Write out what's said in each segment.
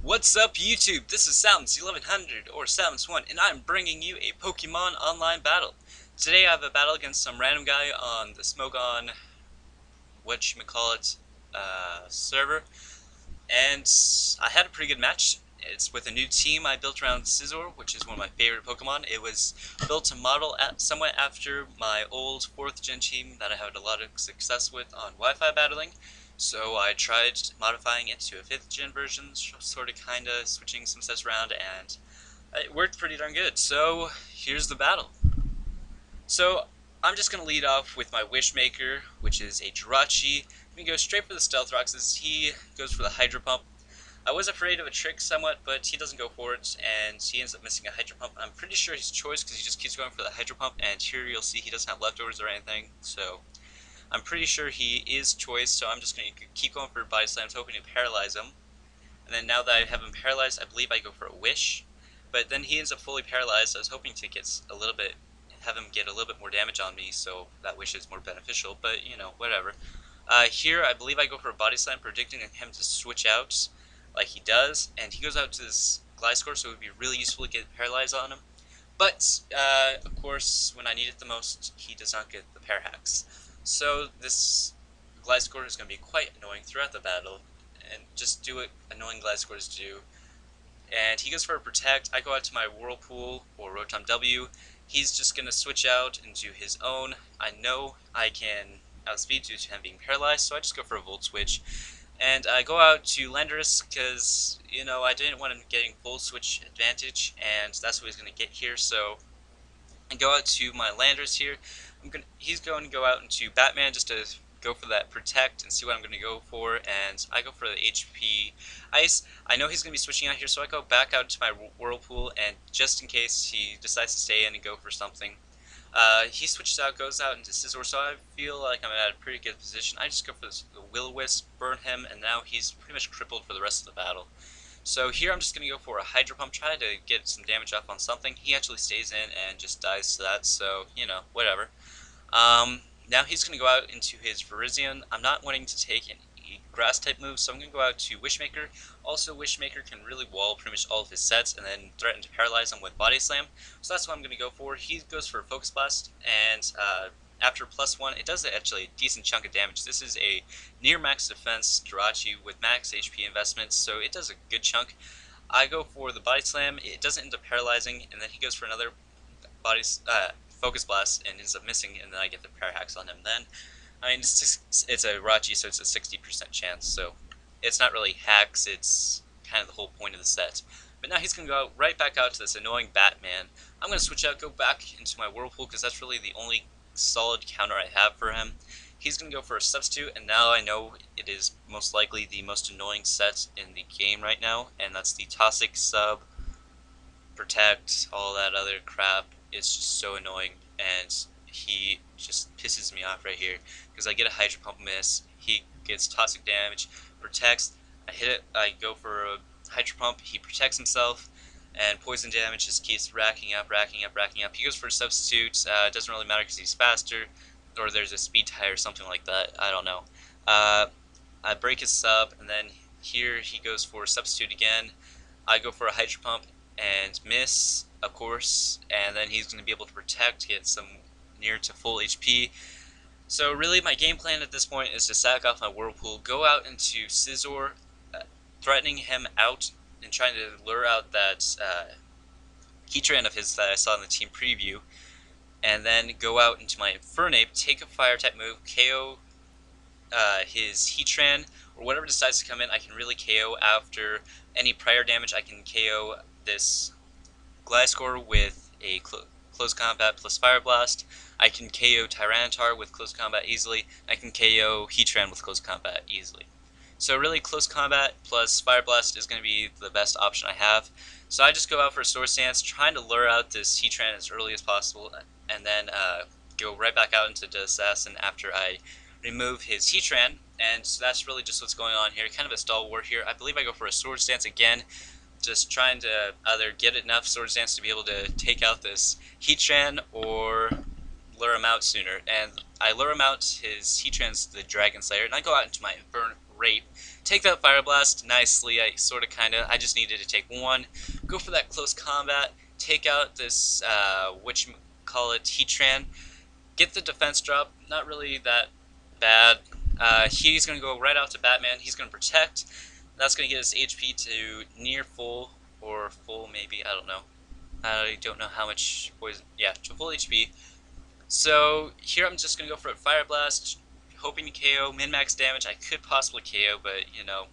What's up, YouTube? This is Salamence1 or Salamence1, and I'm bringing you a Pokemon online battle. Today I have a battle against some random guy on the Smogon, whatchamacallit, server, and I had a pretty good match. It's with a new team I built around Scizor, which is one of my favorite Pokemon. It was built to model somewhat after my old 4th gen team that I had a lot of success with on Wi-Fi battling. So I tried modifying it to a 5th gen version, sort of kinda switching some sets around, and it worked pretty darn good. So here's the battle. So I'm just going to lead off with my Wishmaker, which is a Jirachi. We go straight for the Stealth Rocks as he goes for the Hydro Pump. I was afraid of a trick somewhat, but he doesn't go for it, and he ends up missing a Hydro Pump. I'm pretty sure he's choice because he just keeps going for the Hydro Pump, and here you'll see he doesn't have leftovers or anything, so I'm pretty sure he is choice, so I'm just going to keep going for Body Slams, hoping to paralyze him. And then now that I have him paralyzed, I believe I go for a Wish, but then he ends up fully paralyzed. I was hoping to have him get a little bit more damage on me, so that Wish is more beneficial, but you know, whatever. Here, I believe I go for a Body Slam, predicting him to switch out like he does, and he goes out to this Gliscor, so it would be really useful to get paralyzed on him. But, of course, when I need it the most, he does not get the Parahacks. So this Gliscor is going to be quite annoying throughout the battle, and just do what annoying Gliscors do. And he goes for a Protect. I go out to my Whirlpool or Rotom-W. He's just going to switch out into his own. I know I can outspeed due to him being paralyzed, so I just go for a Volt Switch. And I go out to Landorus because, you know, I didn't want him getting full switch advantage, and that's what he's going to get here, so I go out to my Landorus here. He's going to go out into Batman just to go for that Protect and see what I'm going to go for, and I go for the HP Ice. I know he's going to be switching out here, so I go back out to my Whirlpool, and just in case he decides to stay in and go for something, he switches out, goes out into Scizor, so I feel like I'm at a pretty good position. I just go for this Will-O-Wisp, burn him, and now he's pretty much crippled for the rest of the battle. So here I'm just going to go for a Hydro Pump, try to get some damage off on something. He actually stays in and just dies to that, so, you know, whatever. Now he's going to go out into his Virizion. I'm not wanting to take any grass type moves, so I'm going to go out to Wishmaker. Also, Wishmaker can really wall pretty much all of his sets and then threaten to paralyze them with Body Slam. So that's what I'm going to go for. He goes for Focus Blast, and after +1, it does actually a decent chunk of damage. This is a near max defense Jirachi with max HP investments, so it does a good chunk. I go for the Body Slam. It doesn't end up paralyzing, and then he goes for another Focus Blast and ends up missing, and then I get the Parahacks on him then. I mean, it's a Rachi, so it's a 60% chance, so it's not really hacks, it's kind of the whole point of the set. But now he's going to go right back out to this annoying Batman. I'm going to switch out, go back into my Whirlpool, because that's really the only solid counter I have for him. He's going to go for a Substitute, and now I know it is most likely the most annoying set in the game right now, and that's the Toxic Sub, Protect, all that other crap. It's just so annoying, and he just pisses me off right here because I get a Hydro Pump miss, he gets toxic damage, protects, I hit it, I go for a Hydro Pump, he protects himself, and poison damage just keeps racking up. He goes for a Substitute, it doesn't really matter because he's faster, or there's a speed tie or something like that, I don't know. I break his sub, and then here he goes for a Substitute again. I go for a Hydro Pump and miss, of course, and then he's going to be able to protect, get some near to full HP. So really my game plan at this point is to sack off my Whirlpool, go out into Scizor, threatening him out and trying to lure out that Heatran of his that I saw in the team preview, and then go out into my Infernape, take a fire type move, KO his Heatran, or whatever decides to come in. I can really KO after any prior damage. I can KO this Gliscor with a Close Combat plus Fire Blast. I can KO Tyranitar with Close Combat easily. I can KO Heatran with Close Combat easily. So really, Close Combat plus Fire Blast is going to be the best option I have. So I just go out for a Sword Stance, trying to lure out this Heatran as early as possible, and then go right back out into the Assassin after I remove his Heatran, and so that's really just what's going on here. Kind of a stalwart here. I believe I go for a Sword Stance again, just trying to either get enough Sword Stance to be able to take out this Heatran or lure him out sooner. And I lure him out, his Heatran's the Dragon Slayer, and I go out into my Infernape, take that Fire Blast nicely. I sort of kind of, I just needed to take one, go for that close combat, take out this, whatchamacallit, Heatran, get the defense drop, not really that bad. He's going to go right out to Batman. He's going to protect. That's going to get his HP to near full, or full maybe, I don't know. I don't know how much poison, yeah, to full HP. So here I'm just going to go for a Fire Blast, hoping to KO, min-max damage. I could possibly KO, but, you know,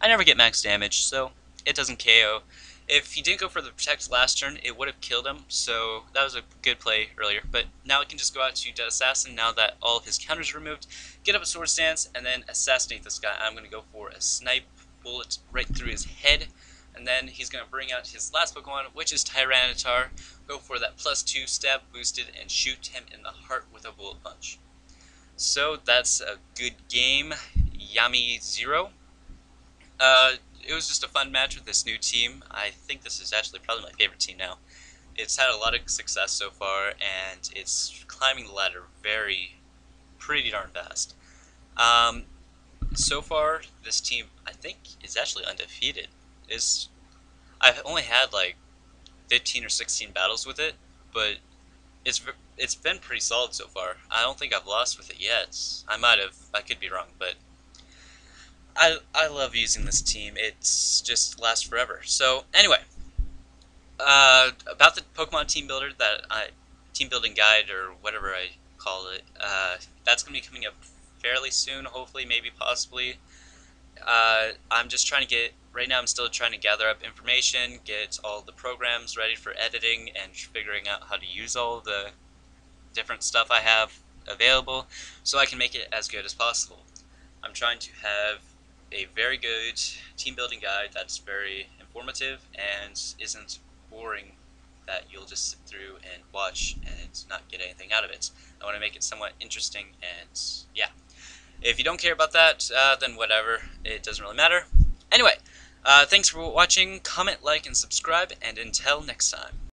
I never get max damage, so it doesn't KO. If he didn't go for the Protect last turn, it would have killed him, so that was a good play earlier. But now I can just go out to Dead Assassin, now that all of his counters are removed, get up a Sword Stance, and then assassinate this guy. I'm going to go for a Snipe bullet right through his head, and then he's going to bring out his last Pokemon, which is Tyranitar, go for that +2 stab boosted, and shoot him in the heart with a Bullet Punch. So that's a good game. Yami 0. It was just a fun match with this new team. I think this is actually probably my favorite team now. It's had a lot of success so far, and it's climbing the ladder pretty darn fast. So far, this team, I think, is actually undefeated. I've only had like 15 or 16 battles with it, but it's been pretty solid so far. I don't think I've lost with it yet. I might have. I could be wrong, but I love using this team. It's just lasts forever. So anyway, about the Pokemon team builder team building guide or whatever I call it. That's gonna be coming up fairly soon. Hopefully, maybe, possibly. I'm just trying to get. Right now, I'm still trying to gather up information, get all the programs ready for editing, and figuring out how to use all the different stuff I have available, so I can make it as good as possible. I'm trying to have a very good team building guide that's very informative and isn't boring, that you'll just sit through and watch and not get anything out of it. I want to make it somewhat interesting, and yeah. If you don't care about that, then whatever, it doesn't really matter. Anyway, thanks for watching, comment, like, and subscribe, and until next time.